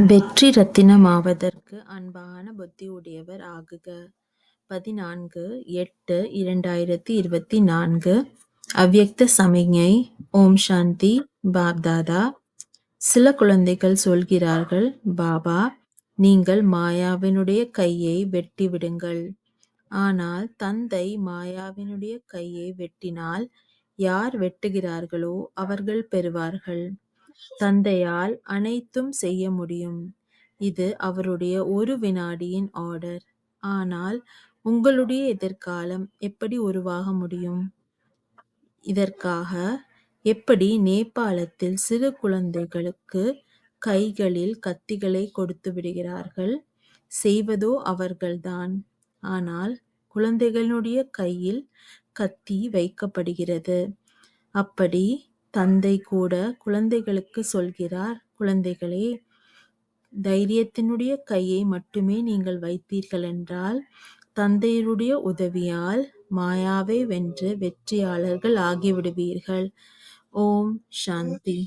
வெற்றி ரத்தினமாவதற்கு அன்பான புத்தியுடையவர் ஆகுக. 14/8/2024 அவ்யக்த சமிக்ஞை. ஓம் சாந்தி. பாப்தாதா. சில குழந்தைகள் சொல்கிறார்கள், பாபா, நீங்கள் மாயாவினுடைய கையை வெட்டிவிடுங்கள். ஆனால் தந்தை மாயாவினுடைய கையை வெட்டினால் யார் வெட்டுகிறார்களோ அவர்கள் பெறுவார்கள். தந்தையால் அனைத்தும் செய்ய முடியும். இது அவருடைய ஒரு வினாடியின் ஆர்டர். ஆனால் உங்களுடைய எதிர்காலம் எப்படி உருவாக முடியும்? இதற்காக எப்படி நேபாளத்தில் சிறு குழந்தைகளுக்கு கைகளில் கத்திகளை கொடுத்து விடுகிறார்கள்? செய்வதோ அவர்கள்தான். ஆனால் குழந்தைகளுடைய கையில் கத்தி வைக்கப்படுகிறது. அப்படி தந்தை கூட குழந்தைகளுக்கு சொல்கிறார், குழந்தைகளே, தைரியத்தினுடைய கையை மட்டுமே நீங்கள் வைத்தீர்களென்றால் தந்தையருடைய உதவியால் மாயாவை வென்று வெற்றியாளர்கள் ஆகிவிடுவீர்கள். ஓம் சாந்தி.